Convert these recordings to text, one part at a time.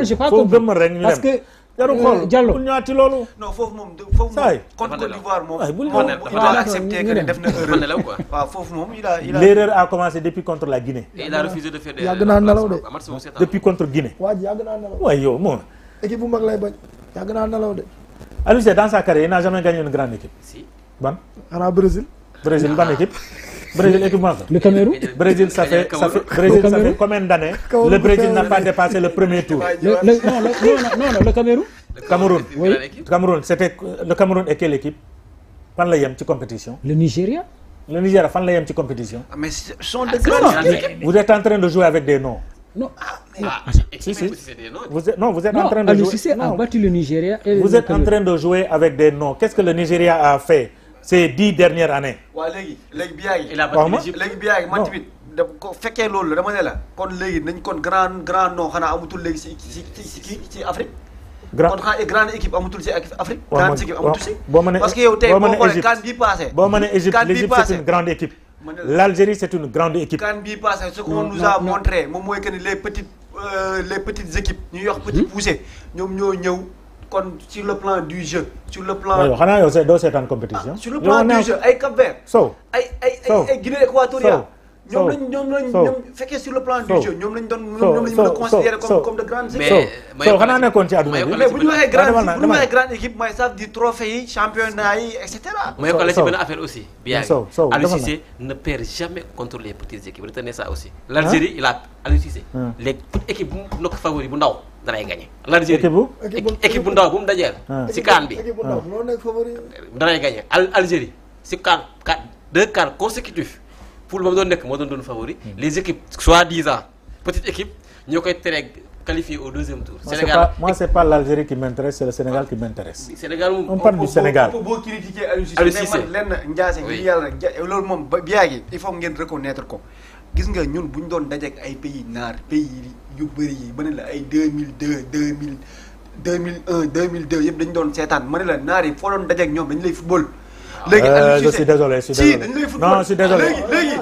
j'ai pas compris parce que Diallo ñaati loolu. non foofu moom contre Côte d'Ivoire moom il a accepté que def na erreur quoi. waaw foofu moom il a l'erreur a commencé depuis contre la Guinée. Et il a refusé de faire des yàgg naa nelaw de. depuis contre Guinée. waa ji yàgg naa nelaw. waaye yow moom. équipe bu mag lay bañ yàgg naa nelaw de. Aliou Cissé dans sa carrière il n'a jamais gagné une grande équipe. Si. Ban. xanaa Brésil. Brésil ban équipe. Brésil équipe mag. Le Cameroun. Brésil ça fait combien d'années le Brésil n'a pas dépassé le premier tour. Non, le Cameroun. Cameroun. Oui. Cameroun c'était le Cameroun et quelle équipe. fan la yem ci compétition. Le Nigeria. Le Nigeria fan la yem ci compétition. mais ce sont de grandes équipes. Vous êtes en train de jouer avec des noms. Non. Si. Vous êtes en train de Aliou jouer. Cissé a battu le Nigeria. Vous êtes en train de jouer avec des noms. Qu'est-ce que le Nigeria a fait ces 10 dernières années. waaw léegi bi yaay. Il a battu l'Égypte. léegi bi yaay man tamit da ko fekkee loolu la dama ne la kon léegi nañ kon grand nom xanaa amatul léegi ci Afrique. kon xanaa grande équipe amatul ci Afrique. grande équipe amatul ci. parce que yow tey boo xoolee CAN bii passé. boo mënee Égypte l'Égypte c'est une grande équipe. L'Algérie c'est une grande équipe. CAN bii passé ce qu'on nous a montré moom mooy que ni les petites équipes ñu yox petit poussé ñoom ñoo ñëw. kon sur le plan du jeu. sur le plan waaw xanaa yow doo seetaan compétition. sur le plan du jeu ay Cap-Vert. Sow ay Guinée équatoriale. ñoom lañ fekkee sur le plan du jeu ñoom lañ mën a considérer comme de grandes équipes. Sow xanaa nekkoon ci àdduna bi. mais bu ñu waxee grande équipe mooy ça veut dire trophée yi championnat yi et cetera. mooy ko la ci benn affaire aussi. Sow Aliou Cissé ne perd jamais contre les petites équipes retenez ça aussi. L'Algérie il a Aliou Cissé. les petites équipes bu mu nekk favori bu ndaw. danay gagné l'Algérie équipe bu ndaw bu mu dajeel si CAN bi danay gagné Algérie si CAN 2 CAN consécutifs poule ba mu doon nekk moo doon favori les équipes soi-disant petite équipe ñoo koy tere qualifié au deuxième tour. Sénégal moi c'est pas l'Algérie qui m'intéresse c'est le Sénégal qui m'intéresse. Sénégal moom on parle du Sénégal. boo critiquer Aliou Cissé mais man lenn Ndiassé ngir yàlla loolu moom ba biyaagi il faut ngeen reconnaître ko gis nga ñun bu ñu doon dajeek ay pays naar pays yu bëri yi ba ne la ay 2002 2001 2002 yëpp dañu doon seetaan ma ne la naar yi foo doon dajeek ñoom dañu lay football. léegi Aliou Cissé je suis désolé si dañu lay football non je suis désolé léegi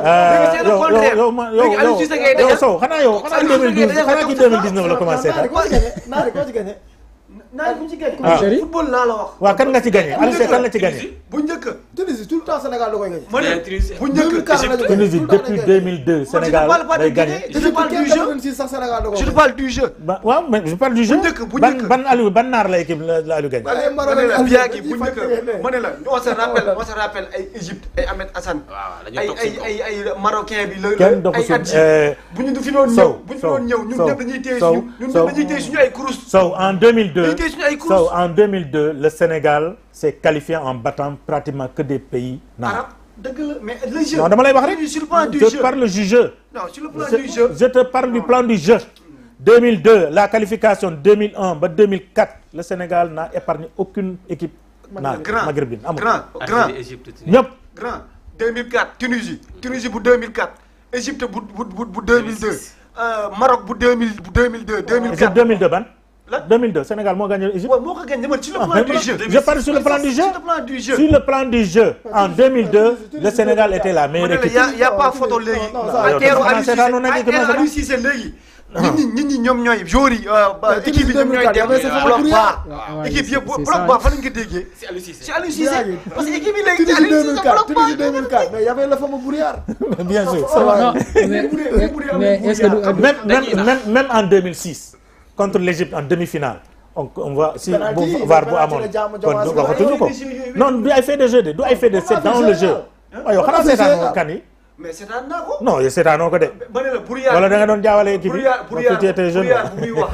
c'est le contraire léegi Aliou Cissé ngay dajal yow xanaa 2012 xanaa ci 2019 la commencé naari ko ci gagné. naa bu ci gagné. football laa la wax. waaw kan nga ci gagné Aliou Cissé kan la ci gagné. bu njëkk. Tunisie tout le temps Sénégal da koy gagné. ma ne bu njëkk. Tunisie depuis 2002 Sénégal day gagné. je parle du jeu je parle du jeu. waaw mais je parle du jeu. bu njëkk ban Aliou ban naar la équipe la Aliou gagné. ma ne la biyaagi bu njëkk ma ne la on se rappelle ay Égypte ay Ahmed Hassane. ay marocain bi la kenn doxu si bu ñu fi doon ñëw bu ñu fi doon ñëw ñun ñëpp dañuy téye suñu ay kurus. Sow en 2002 en 2002 le Sénégal s'est qualifié en battant pratiquement que des pays arabes. dëgg la mais le jeu. non dama lay wax rek sur le plan du je jeu. parle du jeu. non sur le plan du jeu. je te parle du plan du jeu. 2002 la qualification 2001 ba 2004 le Sénégal n'a épargné aucune équipe. maghrébine amul grand ñëpp. grand 2004 Tunisie bu 2004 Égypte bu 2002 Maroc bu 2002 Égypte 2002 ban. 2002 Sénégal moo gagné Égypte. waaw moo ko gagné sur le plan du jeu. je parle sur le plan du jeu. Sur le plan du jeu en 2002 le Sénégal était la meilleure équipe. y a pas photo léegi. Aliou Cissé léegi. nit ñi ñoom ñooy joueurs yi équipe yi ñoom ñooy dem bloc bas. équipe yëpp bloc bas fan lañ ko déggee. c'est Aliou Cissé c'est Aliou Cissé parce que équipe yi léegi Aliou Cissé bloc bas. 2004 mais y avait le fameux Brouillard. bien sûr. mais est-ce que même en 2006 contre l'Égypte en demi-finale. on voit si bu VAR bu amoon kon waxatuñu ko non du ay fait de jeu de du ay fait de c'est dans le jeu. waaw yow xanaa seetaan kan yi. mais seetaan naa ko. non yow seetaanoo ko de. ba ne la Brouillard wala da nga doon jaawale équipe bi. Brouillard bu muy wax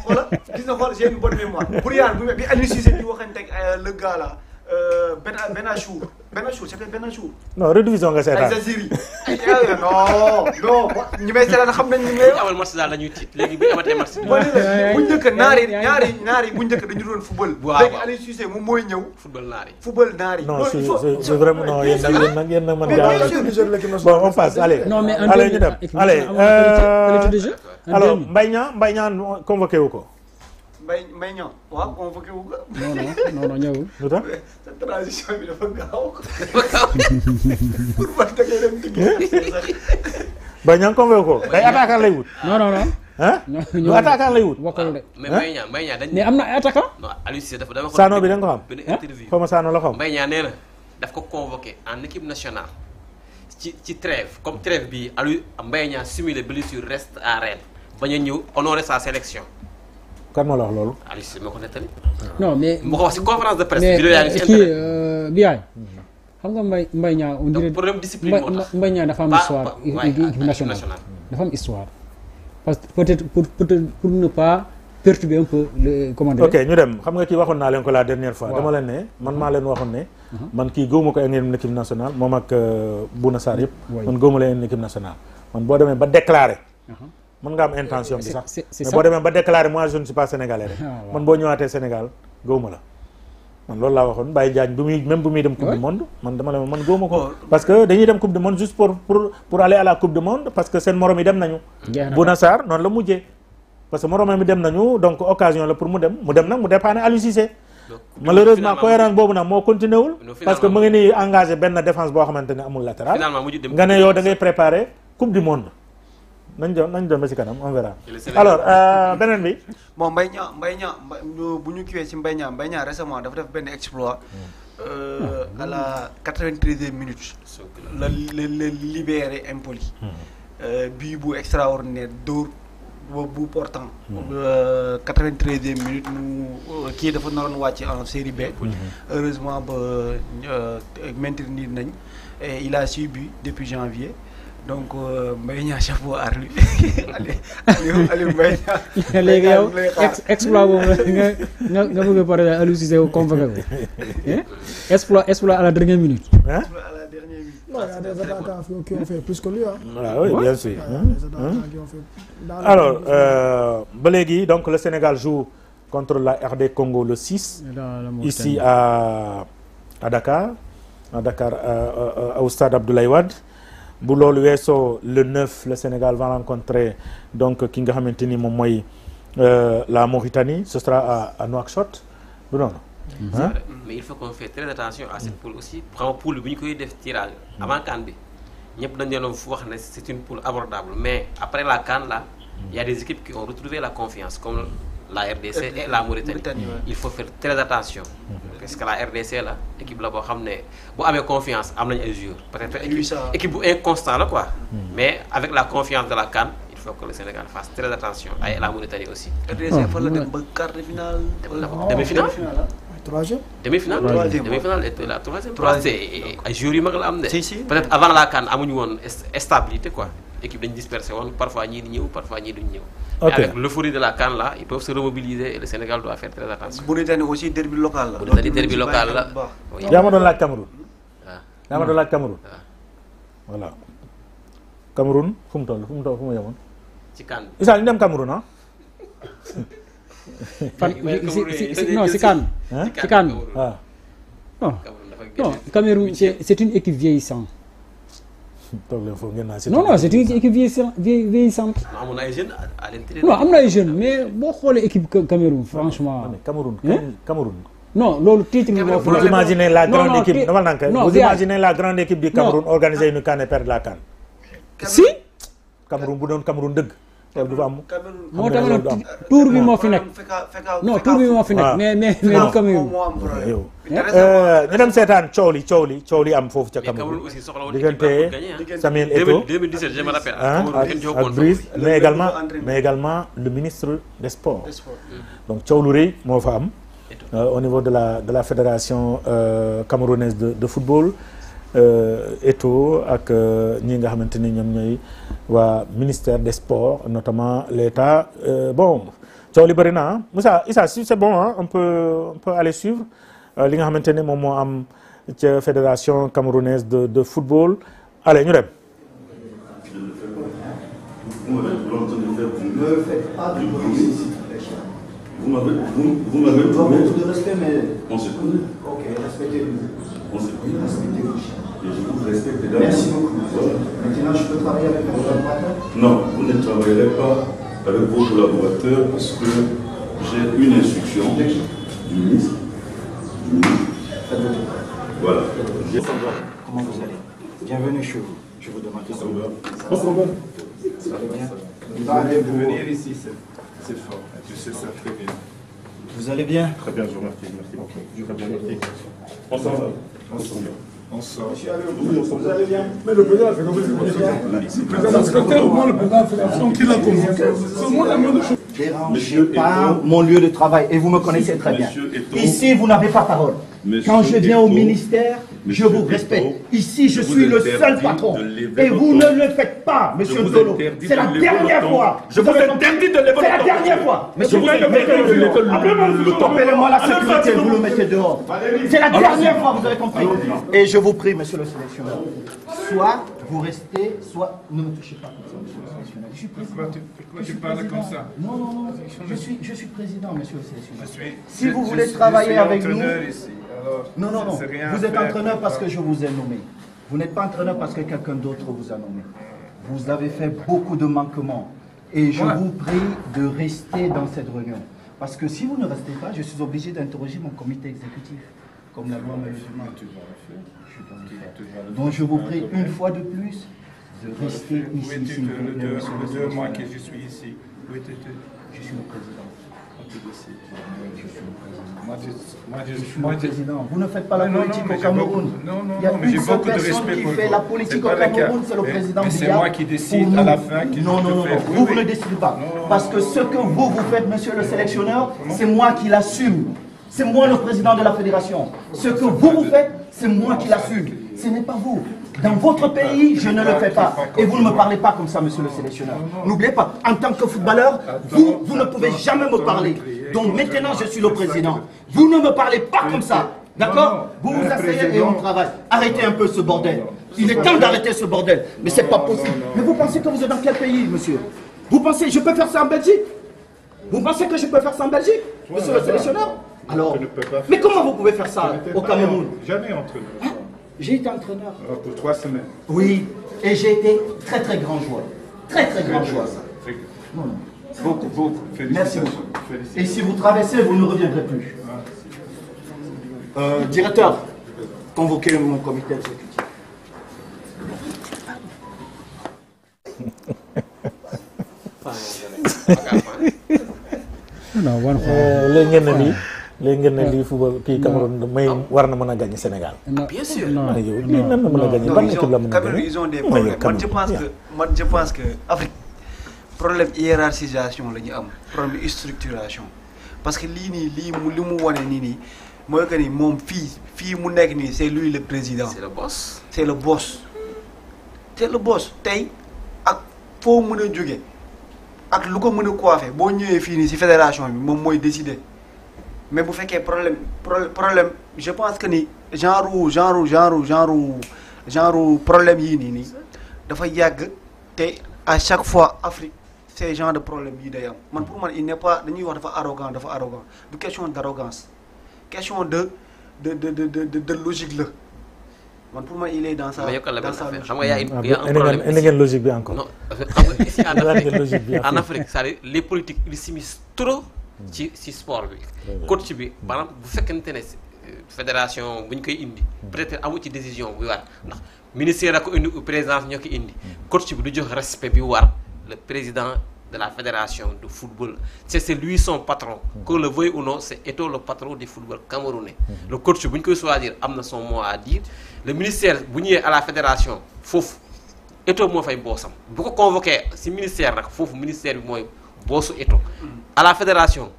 xoolal gis nga xool j'ai une bonne mémoire. Brouillard bi Aliou Cissé di waxante ak le gars là Benachour c'était Benachour. non rediffusion nga seetaan. ay Zaziri non ñu may seetaan xam nañ ni ngay awal match daal la ñuy tiit léegi bi amatee match bu njëkk ñaari bu njëkk dañu doon football. léegi Aliou Cissé moom mooy ñëw. football naar yi. non c'est vraiment non yéen nag mën ngaa. bon on passe allez. non mais allez ñu dem allez. alors Mbaye Niang convoqué wu ko. Mbaye Niang waaw convoqué wu ko. non ñëwul. lu tax sa transition bi dafa gaaw. pour man da ngay dem tigi. Mbaye Niang convoqué ko day attaquer lay wut. non ah lu attaquant lay wut. bokkul de. mais Mbaye Niang dañ. mais am na ay attaquant. non Aliou Cissé dafa dama ko. Sano bi da nga ko xam. benn interview xaw ma Sano la xam. Mbaye Niang nee na daf ko convoqué en équipe nationale ci trêve comme trêve bi Aliou Mbaye Niang simulé blessure reste à Rennes bañ a ñëw honorer sa sélection. kan moo la wax loolu. Aliou Cissé moo ko nettali. non mais mu ko wax si conférence de presse. vidéo yaa ngi si kii internet Biaye xam nga Mbaye Niang on dirait problème discipline moo tax Mbaye Niang dafa am histoire équipe nationale dafa am histoire parce que peut-être pour ne pas perturber un peu le commandement. ok ñu dem xam nga kii waxoon naa leen ko la dernière fois. dama leen ne man maa leen waxoon ne. man kii gëwuma ko une équipe nationale moom ak Bouna Sarr yëpp. man gëwuma leen une équipe nationale. man boo demee ba déclarer. mën nga am intention bi sax mais boo demee ba déclarer moi je ne suis pas sénégalais rek. man boo ñëwaatee Sénégal gëwuma la. man loolu laa waxoon Baye Diagne bu muy dem coupe du monde man dama la man gëwuma ko. parce que dañuy dem coupe du monde juste pour aller à la coupe du monde parce que seen morom yi dem nañu. Bouna Sarr noonu la mujjee. parce que moromam mi dem nañu donc occasion la pour mu dem nag mu dépanner Aliou Cissé. malheureusement cohérence boobu nag moo continué wul. parce que mu ngi nii engagé benn défense boo xamante ne amul latéral. nga ne yow da ngay préparer coupe du monde. nañ dem ba ci kanam on verra. alors beneen bi. bon Mbaye Niang bu ñu kiiwee ci Mbaye Niang récemment dafa def benn exploit. à la 93e minute. la libéré Empoli. bii bu extraordinaire dóor. bu portant 93e minute mu kii dafa naroon wàcc en série B. heureusement ba maintenir nañ et il a suivi depuis janvier donc Mbaye Niang chapeau à lui Aliou Mbaye Niang. léegi yow exploit boobu nga bëgg a pare Aliou Cissé convoqué ko exploit à la dernière minute. Non, il y a des attaquants qui ont fait plus que lui. Ah oui, bien sûr. Des attaquants qui ont fait... Alors, ba léegi donc le Sénégal joue contre la RD Congo le 6 ici à Dakar au stade Abdoulaye Wade. bu loolu weesoo le 9 le Sénégal va rencontrer donc ki nga xamante ni moom mooy la Mauritanie ce sera à Nouakchott du noonu. mais il faut qu'on fait très attention à cette poule aussi xam nga poule bi ñu koy def tirage avant CAN bi ñëpp dañu leen wax ne c'est une poule abordable mais après la CAN là il y a des équipes qui ont retrouvé la confiance comme la RDC et la Mauritanie. Il faut faire très attention parce que la RDC la équipe la boo xam ne bu amee confiance am nañu ay joueurs peut-être équipe bu inconstant la quoi mais avec la confiance de la CAN il faut que le Sénégal fasse très attention et la Mauritanie aussi. RDC fa la dem ba quart de finale. demi-finale. Troisième. Demi-finale et la troisième. C'est ay joueurs yu mag la am de. peut-être avant la CAN amuñu woon stabilité quoi. équipe dañu dispersé woon parfois ñii di ñëw parfois ñii duñ ñëw. ok avec l'euphorie de la CAN là ils peuvent se remobiliser et le Sénégal doit faire très attention. Mauritanie aussi derby local la. Mauritanie derby local la. yaa ma doon laaj Cameroun. waaw yaa ma doon laaj Cameroun. waaw voilà Cameroun fu mu yemoon. ci CAN bi. Issa ñu dem Cameroun ah. non si CAN. ci CAN waaw. non Cameroun c'est une équipe vieillissante. toog leen foofu ngeen naa si. non c'est une équipe vieillissante. amoon na ay jeunes à l'intérieur. non am na ay jeunes mais boo xoolee équipe Cameroun franchement. Cameroun. non loolu titre bi moo. vous imaginez la grande équipe dama naan kay. vous imaginez la grande équipe du Cameroun organiser une CAN et perdre la CAN. si. Cameroun bu doon Cameroun dëgg. tey du fa am. moo tax nag tour bi moo fi nekk. non tour bi moo fi nekk. mais du Cameroun. ñu dem seetaan coow li am foofu ca Cameroun. diggante Samuel Eto'o 2017 je me rappelle. ak Brice mais également le ministre des sports. donc coow lu rëy moo fa am. au niveau de la fédération camerounaise de football. Eto'o ak ñi nga xamante ni ñoom ñooy waa ministère des sports notamment l'État bon coow li bëri na Moussa Issa si c'est bon on peut aller suivre li nga xamante ne moom moo am ca fédération camerounaise de football allez ñu dem. Vous m'avez beaucoup de respect, mais on se connaît. Ok, respectez-vous. On se connaît, respectez-vous. Et je vous respecte également. Merci beaucoup. Voilà. Maintenant, je peux travailler avec mes collaborateurs? Non, vous ne travaillerez pas avec vos collaborateurs parce que j'ai une instruction du ministre. Voilà. Comment vous allez? Bienvenue chez vous. Je vous demande. Ça va bien? Ça va bien? Venir ici, c'est fort. Tu sais ça très bien. Vous allez bien? Très bien, je vous remercie. Merci beaucoup. Très bien, merci. On s'en va. On sort. Vous allez bien? Mais le président a fait comme le président a fait l'action qu'il a convoqué. C'est moi la même chose. Dérangez pas mon lieu de travail et vous me connaissez très bien. Ici, vous n'avez pas parole. Quand je viens au ministère, je vous respecte. Ici, je suis le seul patron. Et vous ne le faites pas, monsieur Tolo. C'est la dernière fois. Je vous interdis de lever le ton. C'est la dernière fois. Monsieur Tolo, appelez-moi la sécurité, vous le mettez dehors. C'est la dernière fois, vous avez compris. Et je vous prie, monsieur le sélectionneur, soit vous restez, soit ne me touchez pas comme ça, monsieur le sélectionneur. Je suis président. Pourquoi tu parles comme ça? Non, non, non. Je suis président, monsieur le sélectionneur. Si vous voulez travailler avec nous... Non, non, non. Vous êtes entraîneur parce que je vous ai nommé. Vous n'êtes pas entraîneur parce que quelqu'un d'autre vous a nommé. Vous avez fait beaucoup de manquements. Et je vous prie de rester dans cette réunion. Parce que si vous ne restez pas, je suis obligé d'interroger mon comité exécutif. Comme la loi me le demande. Donc je vous prie une fois de plus de rester ici, s'il vous plaît, monsieur le sélectionneur. 2 mois que je suis ici. Où étais-tu? Je suis le président. Je suis le président. Vous ne faites pas la politique au Cameroun. Non, il y a mais j'ai une seule beaucoup de personne respect qui pour fait vous. la politique au Cameroun, c'est le président. Mais c'est moi qui décide à la fin. Non, non, non, vous ne décidez pas. Parce que ce que vous faites, monsieur le sélectionneur, c'est moi qui l'assume. C'est moi le président de la fédération. Ce que vous faites, c'est moi qui l'assume. Ce n'est pas vous. Dans votre pays, je ne le fais pas. Et vous ne me parlez pas comme ça, monsieur le sélectionneur. N'oubliez pas, en tant que footballeur, vous ne pouvez jamais me parler. Donc maintenant, je suis le président. Vous ne me parlez pas comme ça. D'accord? Vous vous asseyez et on travaille. Arrêtez un peu ce bordel. Il est temps d'arrêter ce bordel. Mais c'est pas possible. Mais vous pensez que vous êtes dans quel pays, monsieur? Vous pensez, je peux faire ça en Belgique? Vous pensez que je peux faire ça en Belgique, monsieur le sélectionneur? Alors, mais comment vous pouvez faire ça au Cameroun? Jamais entraîneur. Hein? J'ai été entraîneur. Pour 3 semaines. Oui, et j'ai été très très grand joueur. Très très grand joueur. Non, non. Beaucoup, beaucoup. Merci beaucoup. Et si vous traversez, vous ne reviendrez plus. Directeur, convoquez mon comité exécutif. non one léegi ngeen ne lii léegi ngeen ne lii football kii Cameroun may war na mën a gagner Sénégal. Bien sûr. lii nan la mën a gagner ban équipe la mën a Cameroun gagner. ils ont des problèmes. Man je pense que Afrique problème hiérarchisation la ñu am problème structuration parce que lii nii li mu wane nii mooy que ni moom fii mu nekk nii c'est lui le président. C'est le boss. C'est le boss. C'est le boss tey ak foo mën a jóge ak lu ko mën a coiffé boo ñëwee fii nii ci fédération bi moom mooy décider mais bu fekkee problème je pense que ni genre problème yii nii dafa yàgg te à chaque fois Afrique ces genre de problème yi day am man pour man il n'est pas dañuy wax dafa arrogant du question d'arrogance question de logique la man pour moi il est dans sa affaire xam nga y a un problème indi ngeen logique bi encore. non xam nga ici en Afrique c'est-à-dire les politiques ils s'immiscent trop ci sport bi coach bi maanaam bu fekkente ne fédération bu ñu koy indi peut-être amu ci décision bi war ndax ministère a ko indi ou présidence ñoo ko indi coach bi du jox respect bi war le président de la fédération de football c'est lui son patron qu'on le veuille ou non c'est Eto'o le patron du football camerounais le coach bu ñu koy choisir am na son mot à dire le ministère bu ñëwee à la fédération foofu Eto'o moo fay boosam bu ko convoqué ci ministère nag foofu ministère bi mooy boosu Eto'o à la fédération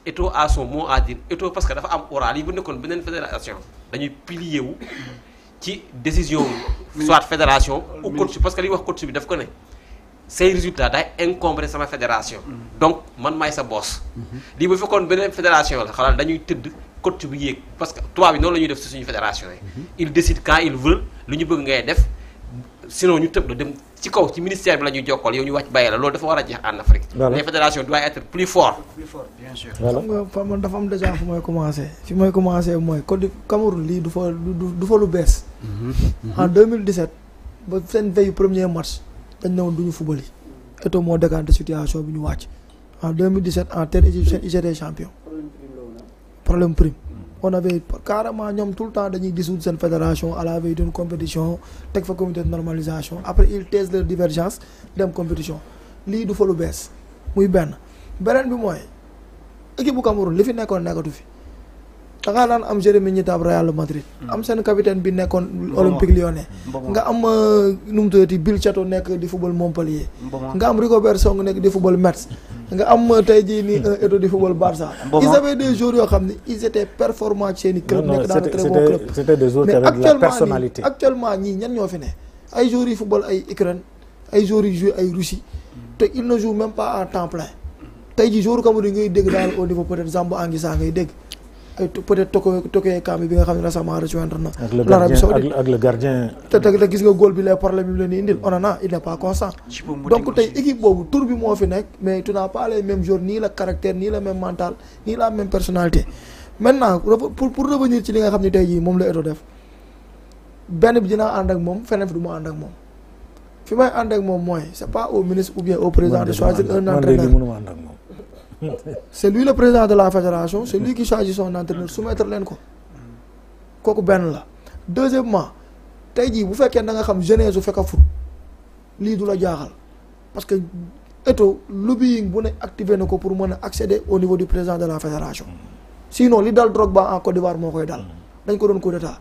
Eto'o a son mot à dire Eto'o parce que dafa am oral yi bu nekkoon beneen fédération dañuy plier wu ci décision soit fédération ou coach parce que li wax coach bi daf ko ne say résultats day encombré sama fédération donc man maay sa boss lii bu fekkoon beneen fédération la xalaat dañuy tëdd coach bi yéeg parce que tubaab bi noonu la ñuy def ci suñu fédération yi ils décident quand ils veulent lu ñu bëgg ngay def sinon ñu tëb la dem ci kaw ci ministère bi la ñuy jokkal yow ñu wàcc bàyyi la loolu dafa war a jeex en Afrique les fédérations doivent être plus fortes bien sûr xam nga fa man dafa am déjà fu may commencer mooy Côte Cameroun lii du fa lu bees en 2017 ba seen veille premier match dañ ne woon duñu football yi Eto'o moo décanté situation bi ñu wàcc en 2017 en terre égyptienne ils étaient champions problème prime on avait carrément ñoom tout le temps dañuy dissoudre seen fédération à la veille d'une compétition teg fa comité de normalisation après ils taisent leur divergence dem compétition lii du fa lu bees muy benn bi mooy équipe bu Cameroun li fi nekkoon nekkatu fi da ngaa daan am Jérémy Nitab Real Madrid am seen capitaine bi nekkoon Olympique Lyonnais nga am nu mu tuddati Bill Chateau nekk di football Montpellier nga am Rigobert Song nekk di football Metz nga am tey jii nii Eto'o di football Barça ils avaient des joueurs yoo xam ne ils étaient performants ci seen i club nekk dans de très bons clubs c'était des joueurs qui avaient de la personnalité actuellement ñii ñan ñoo fi ne ay joueurs yi football ay Ukraine ay joueurs yi joué ay Russie te ils ne jouent même pas à temps plein tey jii joueur Cameroun yi ngay dégg daal au niveau peut-être Zambo Anguissa ngay dégg ay peut-être Tokoe Kambi bi nga xam ne récemment rejoindre na l'Arabie Saoudite ak le gardien te gis nga góol bi les problèmes yi mu leen indil Onana il n'est pas constant donc tey équipe boobu tour bi moo fi nekk mais tu n'as pas les mêmes joueurs nii la caractère nii la même mental nii la même personnalité maintenant pour revenir ci li nga xam ne tey jii moom la Eto'o def benn bi dinaa ànd ak moom feneen fi du ma ànd ak moom fi may ànd ak moom mooy c'est pas au ministre ou bien au président de choisir un entraîneur c'est lui le président de la fédération c'est lui qui choisit son entraîneur soumettre leen ko kooku benn la deuxièmement tey jii bu fekkee da nga xam jeunesse su fekk foot lii du la jaaxal parce que Eto'o lobbying bu ne activé na ko pour mën a accéder au niveau du président de la fédération sinon li dal Drogba en Côte d'Ivoire moo koy dal dañ ko doon coup d'état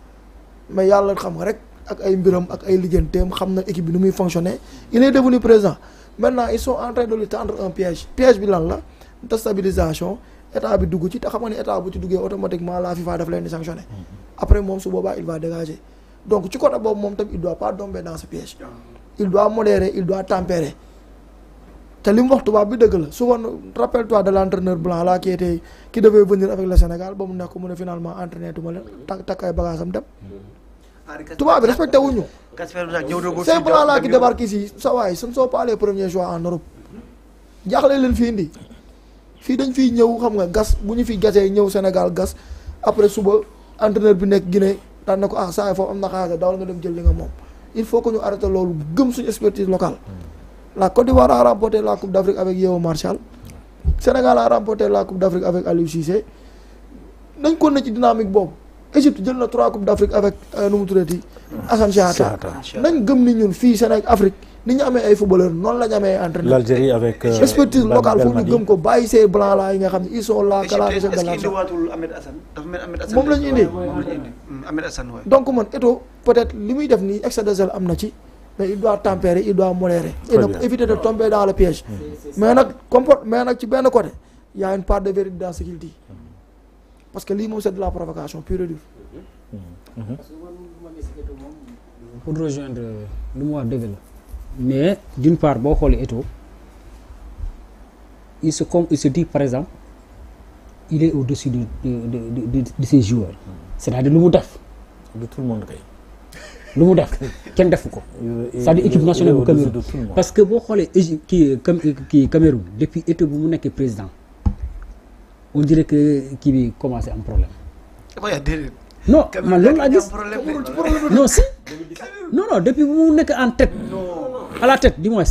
mais yàlla xam nga rek ak ay mbiram ak ay lijjanteem xam na équipe bi nu muy fonctionner il est devenu président maintenant ils sont en train de lui tendre un piège bi lan la déstabilisation état bi dugg ci te xam nga ne état bu ci duggee automatiquement la FIFA daf leen di sanctionner après moom su boobaa il va dégager donc ci côté boobu moom tam il doit pas tomber dans ce piège il doit modérer il doit tempérer te li mu wax tubaab bi dëgg la souvent rappelle-toi de l'entraîneur blanc là qui devait venir avec le Sénégal ba mu nekk mu ne finalement entraîné tuma leen takk ay bagages am dem tubaab bi respecté wuñu ces blancs là qui débarquent ici sa waay ce ne sont pas les premiers choix en Europe jaaxle leen fi indi fii dañ fiy ñëw xam nga gas bu ñu fi gasee ñëw Sénégal gas après suba entraîneur bi nekk Guinée daan na ko saa foofu am na xaalis dawal nga dem jël li nga moom il faut que ñu arrêté loolu gëm suñu expertise locale la Côte d'Ivoire a remporté la Coupe d'Afrique avec Yeo Marshall Sénégal a remporté la Coupe d'Afrique avec Aliou Cissé nañ ko ne ci dynamique boobu Égypte jël na 3 Coupes d'Afrique avec nu mu tuddati Assane Diatta nañ gëm ni ñun fii Sénégal Afrique ni ñu amee ay footballeurs noonu la ñu amee entraîneur. l'Algérie avec expertise locale foofu ñu gëm ko bàyyi ces blancs là yi nga xam ne ils sont là. est-ce que indiwaatul Ahmed Assane dafa mel Ahmed Assane moom la ñu indi Ahmed Assane waay. donc man Eto'o peut-être li muy def nii excès de zèle am na ci mais il doit tempérer il doit modérer. et ne éviter de tomber dans le piège. mais nag ci benn côté y a une part de vérité dans ce qu'il dit parce que lii moom c'est de la provocation pure et dure. pour rejoindre lu mu wax dëgg la mais d'une part boo xoolee Eto'o il se dit par exemple il est au-dessus de ses joueurs c'est-à-dire lu mu def de tout le monde kay lu mu def kenn defu ko c'est-à-dire équipe nationale bu Cameroun parce que boo xoolee kii Cameroun depuis Eto'o bu mu nekkee président on dirait que kii bi commencé am problème non man loolu laa gis non si non depuis bu mu nekk en tête à la tête du moins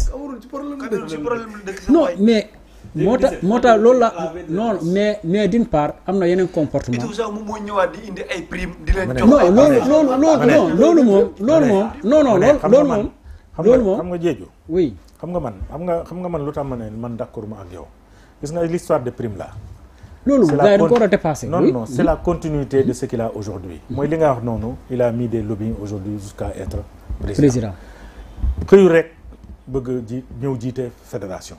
non mais moo tax loolu la non mais d'une part am na yeneen comportement moom mooy ñëwaat di indi ay prime di leen jox non loolu moom xam nga Diédhiou oui xam nga man lu tax ma ne man d'accord ma ak yow gis nga l'histoire de prime là loolu gars yi da ko war a dépasser. non c'est la continuité de ce qu'il a aujourd'hui mooy li nga wax noonu il a mis des lobbying aujourd'hui jusqu'à être président këyu rek bëgg ñëw jiite fédération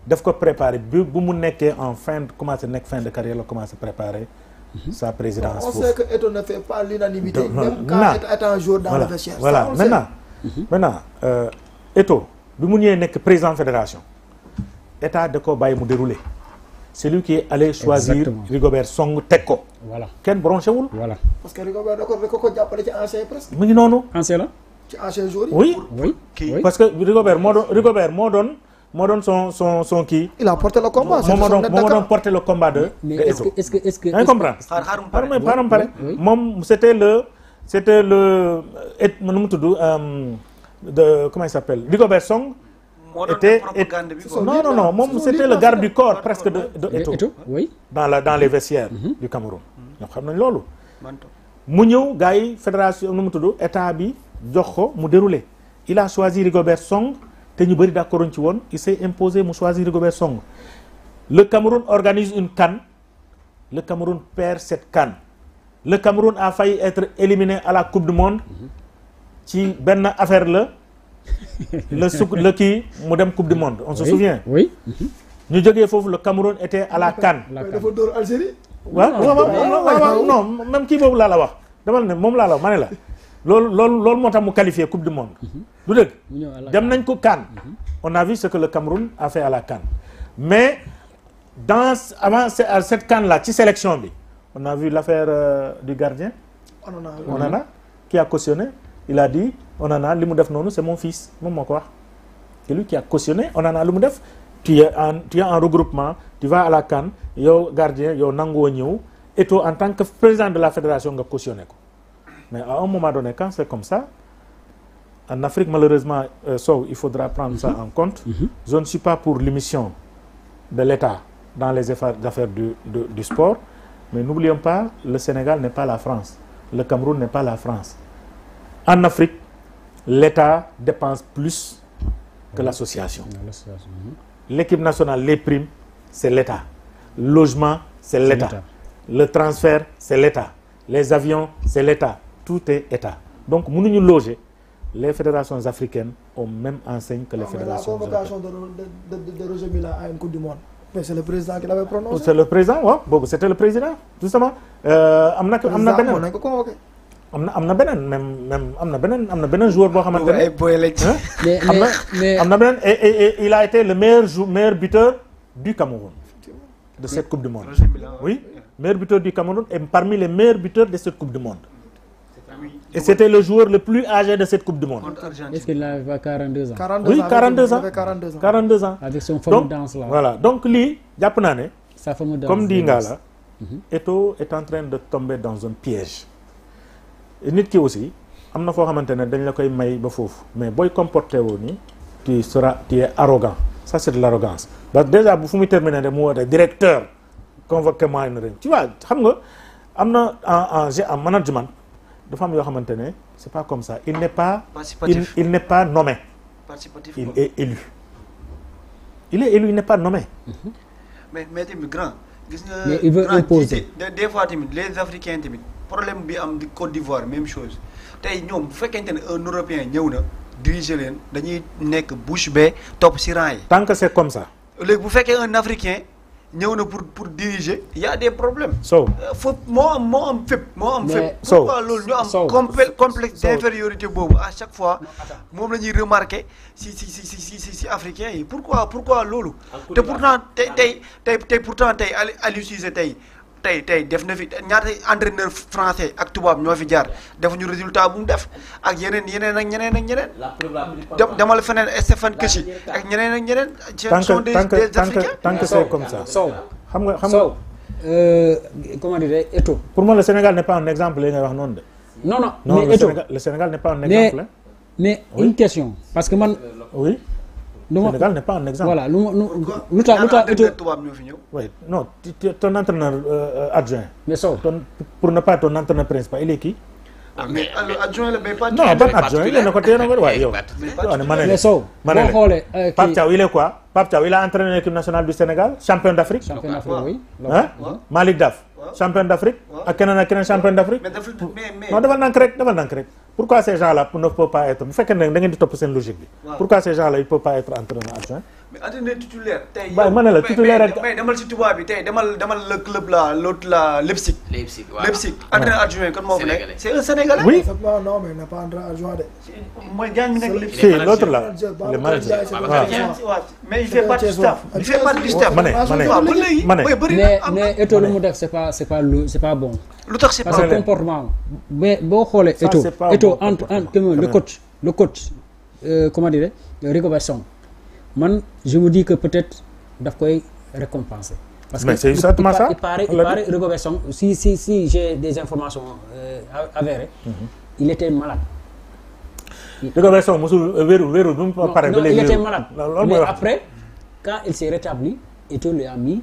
daf ko préparer bu mu nekkee en commencé nekk fin de carrière la commencé préparer sa présidence. on sait que Eto'o ne fait pas l'unanimité même quand étant joueur dans le vestiaire. voilà maintenant Eto'o bi mu ñëwee nekk président fédération état da ko bàyyi mu dérouler. c'est lui qui est allé choisir Rigobert Song teg ko. voilà kenn bronché wul. voilà parce que Rigobert da ko jàppale ci ancien presque. mu ngi noonu. ancien la. ci ancien joueur yi. oui parce que Rigobert moo doon son kii. il a porté le combat. moo doon porté le combat de. mais est-ce que yaa ngi comprendre. xaaral pare moom c'était le nu mu tudd de comment il s'appelle Rigobert Song. non moom c'était le garde du corps presque de Eto'o oui dans les vestiaires du Cameroun ñoo xam nañ loolu mu ñëw gars yi fédération nu mu tudd état bi jox ko mu déroulé il a choisi Rigobert Song te ñu bëri d'accorduñ ci woon il s'est imposé mu choisir Rigobert Song. Le Cameroun organise une CAN, le Cameroun perd cette CAN. Le Cameroun a failli être éliminé à la Coupe du Monde ci benn affaire la le kii mu dem Coupe du Monde on se souvient. Oui. ñu jógee foofu le Cameroun était à la CAN. dafa dóor Algérie. waaw non même kii boobu laa la wax dama ne moom laa la wax ma ne la loolu moo tax mu qualifié Coupe du Monde. du dëgg dem nañ ko CAN. on a vu ce que le Cameroun a fait à la CAN mais avant cette CAN là ci sélection bi on a vu l'affaire du gardien. Onana qui a cautionné il a dit Onana li mu def noonu c'est mon fils moom moo ko wax c'est lui qui a cautionné Onana li mu def. Tu es en regroupement, tu vas à la CAN, yow gardien, yow nango ñëw, et toi en tant que président de la fédération nga cautionné ko. Mais à un moment donné quand c'est comme ça, en Afrique malheureusement il faudra prendre ça en compte. Je ne suis pas pour l'émission de l'État dans les affaires du sport, mais n'oublions pas le Sénégal n'est pas la France, le Cameroun n'est pas la France. En Afrique, l'État dépense plus que l'association. L'équipe nationale, les primes, c'est l'État. Le logement, c'est l'État. Le transfert, c'est l'État. Les avions, c'est l'État. Tout est État. Donc, nous nous loger. Les fédérations africaines ont même enseigne que les fédérations européennes. La convocation de Roger Mila à une Coupe du Monde. Mais c'est le président qui l'avait prononcé. C'est le président, oui. C'était le président, justement. am na beneen joueur boo xamante ne am na beneen et il a été le meilleur buteur du Cameroun de cette Coupe du Monde. Oui, meilleur buteur du Cameroun et parmi les meilleurs buteurs de cette Coupe du Monde. Et c'était le joueur le plus âgé de cette Coupe du Monde. Est-ce qu'il n'avait pas 42 ans? Oui, 42 ans. 42 ans. Avec son fameux danse là. Voilà. Donc lii jàpp naa ne sa fameux danse comme dit nga la Eto'o est en train de tomber dans un piège. Nit ki aussi am na foo xamante ne dañ la koy may ba foofu mais booy comporté woo nii tu es arrogant. Ça c'est de l'arrogance. Donc déjà bu fu muy terminer rek mu woote directeur convoqué moi une tu vois xam nga am na en management dafa am yoo xamante ne c'est pas comme ça il n'est pas il n'est pas nommé. Participatif. Il est élu. Il est élu, il n'est pas nommé. mais tamit grand gis nga mais il veut imposer. des fois tamit les Africains tamit problème bi am di Côte d'Ivoire même chose tey ñoom bu fekkente ne un Européen ñëw na diriger leen dañuy nekk bouche bée topp ci rang yi. Tant que c'est comme ça. léegi bu fekkee un Africain ñëw na pour diriger y a des problèmes. So foofu moo am fépp. so pourquoi loolu ñu am complexe d'infériorité boobu à chaque fois moom la ñuy remarquer si africains yi pourquoi loolu. te pourtant tey pourtant tey Aliou Cissé tey def na fi ñaata entraîneur français ak tubaab ñoo fi jaar defuñu résultat bu mu def ak yeneen ak ñeneen. demal feneen Stéphane Keshi ak ñeneen ak ñeneen. sont des Africains. Tant que c'est comme ça. xam nga comment dire Eto'o. Pour moi le Sénégal n'est pas un exemple li ngay wax noonu de. Non mais Eto'o le Sénégal n'est pas un exemple. mais une question parce que man. Oui. Le Sénégal n'est pas un exemple. Voilà lu tax Eto'o. Oui, non, ton entraîneur adjoint. Mais Sow. Pour ne pas ton entraîneur principal, il est qui? Mais adjoint le mais pas. Non, pas adjoint, il est côté yow. Mais Sow. Boo xoolee Pape Thiaw, il est quoi? Pape Thiaw, il a entraîné l'équipe nationale du Sénégal, champion d'Afrique. Champion d'Afrique, oui. Hein? Malick Daf, champion d'Afrique. Ak keneen champion d'Afrique. Non, defal nank rek. Pourquoi ces gens-là ne peuvent pas être, bu fekkee ne da ngeen di topp seen logique bi. Pourquoi ces gens-là ils peuvent pas être entraîneur adjoint? Mais entraîneur titulaire tey. waaye ma ne la titulaire rek. mais demal ci tubaab bi tey demal le club là l'autre là Leipzig. Entraîneur adjoint kan moo fa nekk. C'est un Sénégalais. Oui. Non mais n'a pas entraîneur adjoint de. mooy gaañ mi nekk Leipzig. Si l'autre là le manager. Mais il fait partie du staff. mais Eto'o lu mu def c'est pas bon. lu tax c'est pas parce que comportement mais boo xoolee Eto'o entre le coach comment dire Rigobert Song man je me dis que peut-être daf koy récompenser. Parce que c'est exactement ça. Il paraît Rigobert Song si j'ai des informations avérées. Il était malade. Rigobert Song mosul wéru bu mu pare ba léegi. Il était malade mais après quand il s'est rétabli Eto'o lui a mis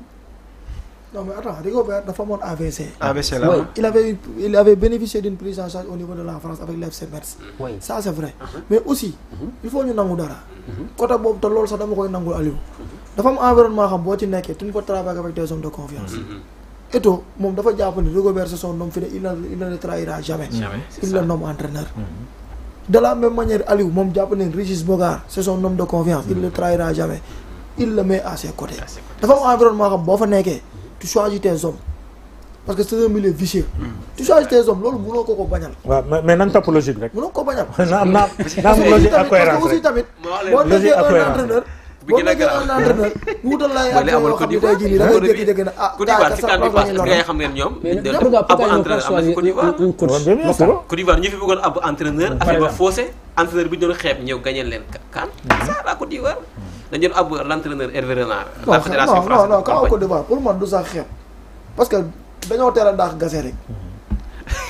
Non mais attends, Rigobert dafa amoon AVC. AVC là. Il avait bénéficié d'une prise en charge au niveau de la France avec l'FC Metz. Oui. Ça c'est vrai. Mais aussi, il faut ñu nangu dara. Côté boobu te loolu sax dama koy nangul Aliou. Dafa am environnement xam boo ci nekkee tu ne peux travailler avec des hommes de confiance. Eto'o moom dafa jàpp ni Rigobert c'est son homme fidèle, il ne le trahira jamais. Il le nomme entraîneur. De la même manière Aliou moom jàpp ni Régis Bogar c'est son homme de confiance, il ne le trahira jamais. Il le met à ses côtés. Dafa am environnement xam boo fa nekkee tu choisis tes hommes parce que c'est un milieu vicieux. Tu choisis tes hommes loolu mënoo ko bañal. waaw mais nan topp logique rek. mënoo ko bañal. na am logique ak cohérence aussi tamit. boo nekkee un entraîneur. boo nekkee un entraîneur. ñu wutal la ay yoo xam ne tey jii nii da ngay jékki-jékki ne ah. Côte d'Ivoire ci kan bi passé gars yi xam ngeen ñoom. ab entraîneur am na Côte d'Ivoire. Côte d'Ivoire ñu fi bëggoon ab entraîneur. affaire ba faussé entraîneur bi ñu doon xeeb ñëw gagné leen kan. ça la Côte d'Ivoire. dañu doon ab l'entraîneur Hervé Renard. la fédération française non kaw Côte d'Ivoire pour man du sax xeeb parce que dañoo teel a daax gase rek.